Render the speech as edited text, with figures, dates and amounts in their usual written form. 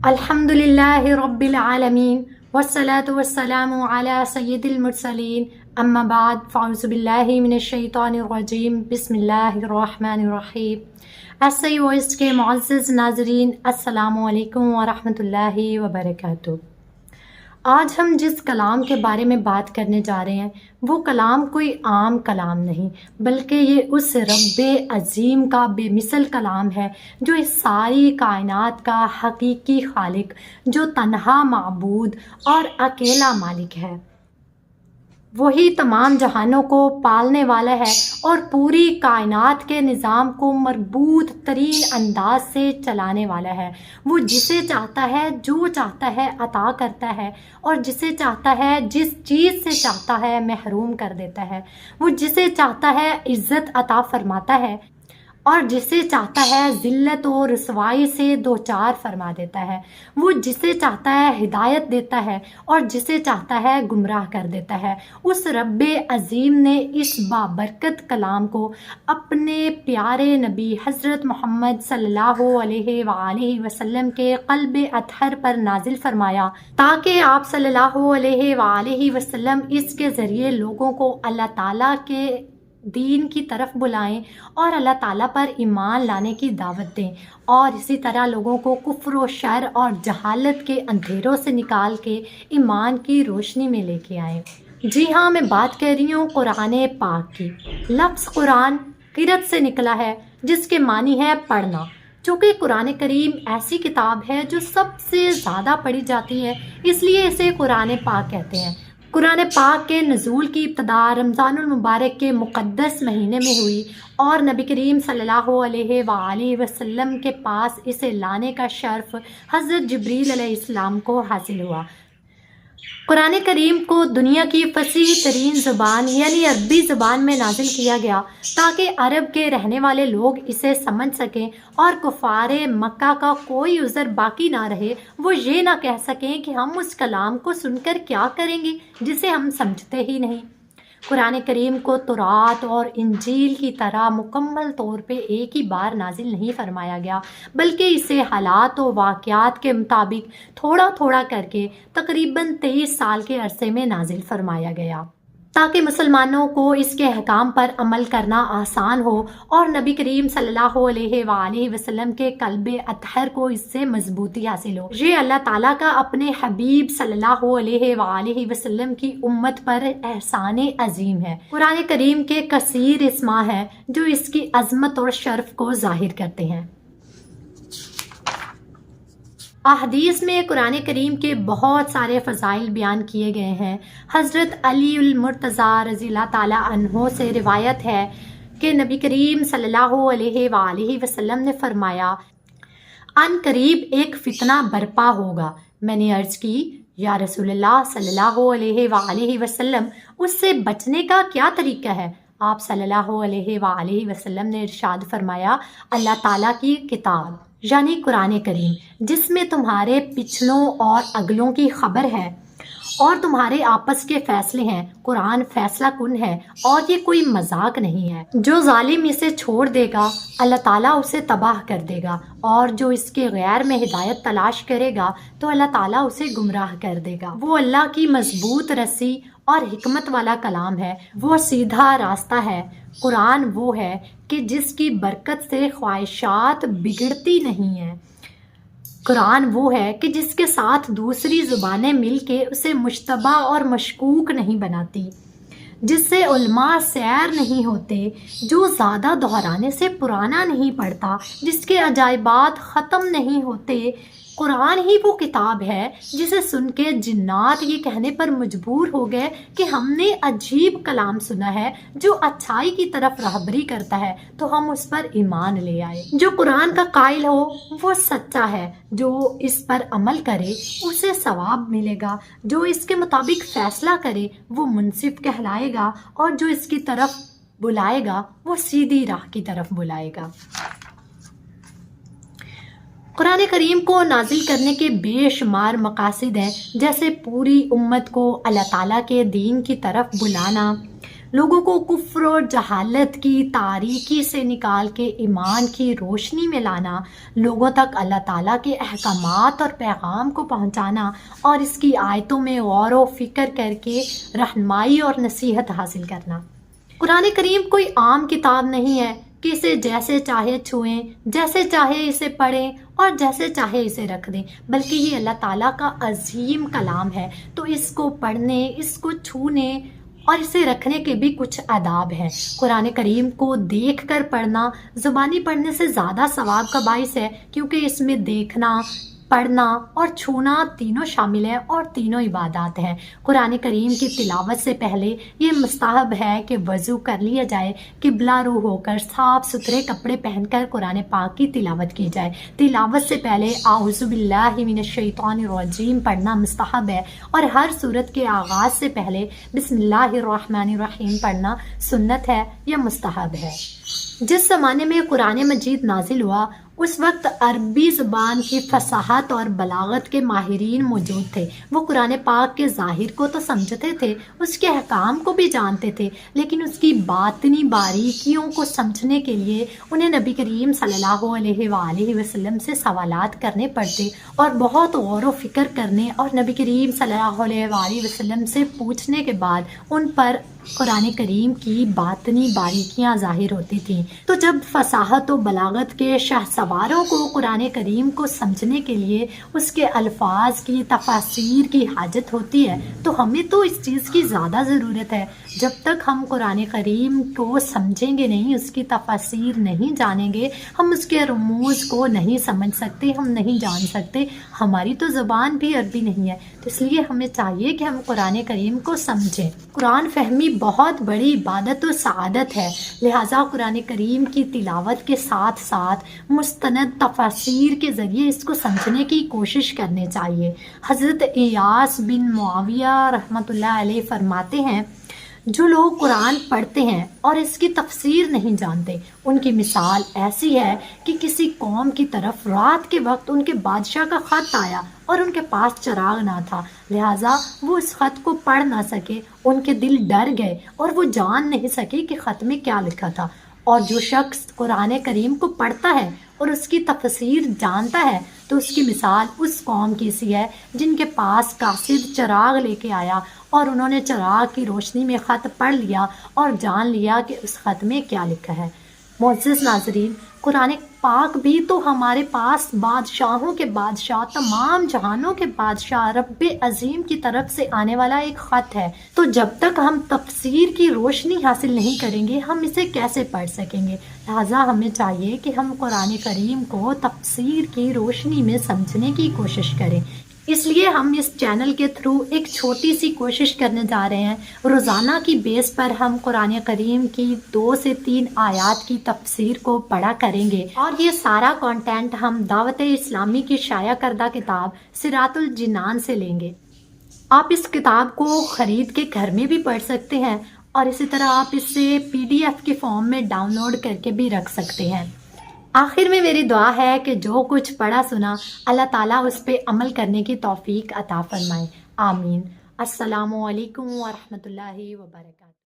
الحمدللہ رب العالمین والصلاة والسلام علی سید المرسلین اما بعد فاعوذ باللہ من الشیطان الرجیم بسم اللہ الرحمن الرحیم۔ ایس وائس کے معزز ناظرین، السلام علیکم ورحمۃ اللہ وبرکاتہ۔ آج ہم جس کلام کے بارے میں بات کرنے جا رہے ہیں وہ کلام کوئی عام کلام نہیں، بلکہ یہ اس رب عظیم کا بے مثل کلام ہے جو اس ساری کائنات کا حقیقی خالق، جو تنہا معبود اور اکیلا مالک ہے۔ وہی تمام جہانوں کو پالنے والا ہے اور پوری کائنات کے نظام کو مربوط ترین انداز سے چلانے والا ہے۔ وہ جسے چاہتا ہے جو چاہتا ہے عطا کرتا ہے، اور جسے چاہتا ہے جس چیز سے چاہتا ہے محروم کر دیتا ہے۔ وہ جسے چاہتا ہے عزت عطا فرماتا ہے، اور جسے چاہتا ہے ذلت و رسوائی سے دوچار فرما دیتا ہے۔ وہ جسے چاہتا ہے ہدایت دیتا ہے اور جسے چاہتا ہے گمراہ کر دیتا ہے۔ اس رب عظیم نے اس بابرکت کلام کو اپنے پیارے نبی حضرت محمد صلی اللہ علیہ وآلہ وسلم کے قلب اطہر پر نازل فرمایا تاکہ آپ صلی اللہ علیہ وآلہ وسلم اس کے ذریعے لوگوں کو اللہ تعالیٰ کے دین کی طرف بلائیں اور اللہ تعالیٰ پر ایمان لانے کی دعوت دیں، اور اسی طرح لوگوں کو کفر و شر اور جہالت کے اندھیروں سے نکال کے ایمان کی روشنی میں لے کے آئیں۔ جی ہاں، میں بات کر رہی ہوں قرآن پاک کی۔ لفظ قرآن قرأت سے نکلا ہے جس کے معنی ہے پڑھنا۔ چونکہ قرآن کریم ایسی کتاب ہے جو سب سے زیادہ پڑھی جاتی ہے، اس لیے اسے قرآن پاک کہتے ہیں۔ قرآن پاک کے نزول کی ابتدا رمضان المبارک کے مقدس مہینے میں ہوئی، اور نبی کریم صلی اللہ علیہ وآلہ وسلم کے پاس اسے لانے کا شرف حضرت جبریل علیہ السلام کو حاصل ہوا۔ قرآن کریم کو دنیا کی فصیح ترین زبان یعنی عربی زبان میں نازل کیا گیا تاکہ عرب کے رہنے والے لوگ اسے سمجھ سکیں اور کفار مکہ کا کوئی عذر باقی نہ رہے، وہ یہ نہ کہہ سکیں کہ ہم اس کلام کو سن کر کیا کریں گے جسے ہم سمجھتے ہی نہیں۔ قرآن کریم کو تورات اور انجیل کی طرح مکمل طور پہ ایک ہی بار نازل نہیں فرمایا گیا، بلکہ اسے حالات و واقعات کے مطابق تھوڑا تھوڑا کر کے تقریباً 23 سال کے عرصے میں نازل فرمایا گیا تاکہ مسلمانوں کو اس کے احکام پر عمل کرنا آسان ہو، اور نبی کریم صلی اللہ علیہ وآلہ وسلم کے قلب اطہر کو اس سے مضبوطی حاصل ہو۔ یہ اللہ تعالیٰ کا اپنے حبیب صلی اللہ علیہ وآلہ وسلم کی امت پر احسان عظیم ہے۔ قرآن کریم کے کثیر اسماء ہیں جو اس کی عظمت اور شرف کو ظاہر کرتے ہیں۔ احادیث میں قرآن کریم کے بہت سارے فضائل بیان کیے گئے ہیں۔ حضرت علی المرتضیٰ رضی اللہ تعالیٰ عنہ سے روایت ہے کہ نبی کریم صلی اللہ علیہ وآلہ وسلم نے فرمایا، ان قریب ایک فتنہ برپا ہوگا۔ میں نے عرض کی، یا رسول اللہ صلی اللہ علیہ وآلہ وسلم، اس سے بچنے کا کیا طریقہ ہے؟ آپ صلی اللہ علیہ وآلہ وسلم نے ارشاد فرمایا، اللہ تعالیٰ کی کتاب یعنی قرآن کریم، جس میں تمہارے پچھلوں اور اگلوں کی خبر ہے اور تمہارے آپس کے فیصلے ہیں۔ قرآن فیصلہ کن ہے اور یہ کوئی مذاق نہیں ہے۔ جو ظالم اسے چھوڑ دے گا اللہ تعالیٰ اسے تباہ کر دے گا، اور جو اس کے غیر میں ہدایت تلاش کرے گا تو اللہ تعالیٰ اسے گمراہ کر دے گا۔ وہ اللہ کی مضبوط رسی اور حکمت والا کلام ہے، وہ سیدھا راستہ ہے۔ قرآن وہ ہے کہ جس کی برکت سے خواہشات بگڑتی نہیں ہیں۔ قرآن وہ ہے کہ جس کے ساتھ دوسری زبانیں مل کے اسے مشتبہ اور مشکوک نہیں بناتی، جس سے علماء سیر نہیں ہوتے، جو زیادہ دہرانے سے پرانا نہیں پڑتا، جس کے عجائبات ختم نہیں ہوتے۔ قرآن ہی وہ کتاب ہے جسے سن کے جنات یہ کہنے پر مجبور ہو گئے کہ ہم نے عجیب کلام سنا ہے جو اچھائی کی طرف راہبری کرتا ہے، تو ہم اس پر ایمان لے آئے۔ جو قرآن کا قائل ہو وہ سچا ہے، جو اس پر عمل کرے اسے ثواب ملے گا، جو اس کے مطابق فیصلہ کرے وہ منصف کہلائے گا، اور جو اس کی طرف بلائے گا وہ سیدھی راہ کی طرف بلائے گا۔ قرآن کریم کو نازل کرنے کے بے شمار مقاصد ہیں، جیسے پوری امت کو اللہ تعالیٰ کے دین کی طرف بلانا، لوگوں کو کفر اور جہالت کی تاریکی سے نکال کے ایمان کی روشنی میں لانا، لوگوں تک اللہ تعالیٰ کے احکامات اور پیغام کو پہنچانا اور اس کی آیتوں میں غور و فکر کر کے رہنمائی اور نصیحت حاصل کرنا۔ قرآن کریم کوئی عام کتاب نہیں ہے کہ اسے جیسے چاہے چھوئیں، جیسے چاہے اسے پڑھیں اور جیسے چاہے اسے رکھ دیں، بلکہ یہ اللہ تعالیٰ کا عظیم کلام ہے، تو اس کو پڑھنے، اس کو چھونے اور اسے رکھنے کے بھی کچھ آداب ہیں۔ قرآن کریم کو دیکھ کر پڑھنا زبانی پڑھنے سے زیادہ ثواب کا باعث ہے، کیونکہ اس میں دیکھنا، پڑھنا اور چھونا تینوں شامل ہیں اور تینوں عبادات ہیں۔ قرآن کریم کی تلاوت سے پہلے یہ مستحب ہے کہ وضو کر لیا جائے، قبلہ رو ہو کر صاف ستھرے کپڑے پہن کر قرآن پاک کی تلاوت کی جائے۔ تلاوت سے پہلے اعوذ باللہ من الشیطان الرجیم پڑھنا مستحب ہے، اور ہر سورت کے آغاز سے پہلے بسم اللہ الرحمن الرحیم پڑھنا سنت ہے یا مستحب ہے۔ جس زمانے میں قرآن مجید نازل ہوا اس وقت عربی زبان کی فصاحت اور بلاغت کے ماہرین موجود تھے۔ وہ قرآن پاک کے ظاہر کو تو سمجھتے تھے، اس کے احکام کو بھی جانتے تھے، لیکن اس کی باطنی باریکیوں کو سمجھنے کے لیے انہیں نبی کریم صلی اللہ علیہ وآلہ وسلم سے سوالات کرنے پڑتے اور بہت غور و فکر کرنے اور نبی کریم صلی اللہ علیہ وآلہ وسلم سے پوچھنے کے بعد ان پر قرآن کریم کی باطنی باریکیاں ظاہر ہوتی تھیں۔ تو جب فصاحت و بلاغت کے شاہ سواروں کو قرآن کریم کو سمجھنے کے لیے اس کے الفاظ کی تفاسیر کی حاجت ہوتی ہے، تو ہمیں تو اس چیز کی زیادہ ضرورت ہے۔ جب تک ہم قرآن کریم کو سمجھیں گے نہیں، اس کی تفاسیر نہیں جانیں گے، ہم اس کے رموز کو نہیں سمجھ سکتے، ہم نہیں جان سکتے۔ ہماری تو زبان بھی عربی نہیں ہے، تو اس لیے ہمیں چاہیے کہ ہم قرآن کریم کو سمجھیں۔ قرآن فہمی بہت بڑی عبادت و سعادت ہے، لہٰذا قرآن کریم کی تلاوت کے ساتھ ساتھ مستند تفاسیر کے ذریعے اس کو سمجھنے کی کوشش کرنی چاہیے۔ حضرت ایاس بن معاویہ رحمۃ اللہ علیہ فرماتے ہیں، جو لوگ قرآن پڑھتے ہیں اور اس کی تفسیر نہیں جانتے، ان کی مثال ایسی ہے کہ کسی قوم کی طرف رات کے وقت ان کے بادشاہ کا خط آیا اور ان کے پاس چراغ نہ تھا، لہٰذا وہ اس خط کو پڑھ نہ سکے، ان کے دل ڈر گئے اور وہ جان نہیں سکے کہ خط میں کیا لکھا تھا۔ اور جو شخص قرآن کریم کو پڑھتا ہے اور اس کی تفسیر جانتا ہے تو اس کی مثال اس قوم کی سی ہے جن کے پاس قاصد چراغ لے کے آیا اور انہوں نے چراغ کی روشنی میں خط پڑھ لیا اور جان لیا کہ اس خط میں کیا لکھا ہے۔ معزز ناظرین، قرآن پاک بھی تو ہمارے پاس بادشاہوں کے بادشاہ، تمام جہانوں کے بادشاہ رب عظیم کی طرف سے آنے والا ایک خط ہے، تو جب تک ہم تفسیر کی روشنی حاصل نہیں کریں گے ہم اسے کیسے پڑھ سکیں گے؟ لہٰذا ہمیں چاہیے کہ ہم قرآن کریم کو تفسیر کی روشنی میں سمجھنے کی کوشش کریں۔ اس لیے ہم اس چینل کے تھرو ایک چھوٹی سی کوشش کرنے جا رہے ہیں، روزانہ کی بیس پر ہم قرآن کریم کی 2 سے 3 آیات کی تفسیر کو پڑھا کریں گے، اور یہ سارا کنٹینٹ ہم دعوت اسلامی کی شائع کردہ کتاب صراط الجنان سے لیں گے۔ آپ اس کتاب کو خرید کے گھر میں بھی پڑھ سکتے ہیں، اور اسی طرح آپ اسے PDF کے فارم میں ڈاؤن لوڈ کر کے بھی رکھ سکتے ہیں۔ آخر میں میری دعا ہے کہ جو کچھ پڑھا سنا اللہ تعالیٰ اس پہ عمل کرنے کی توفیق عطا فرمائے، آمین۔ السلام علیکم ورحمۃ اللہ وبرکاتہ۔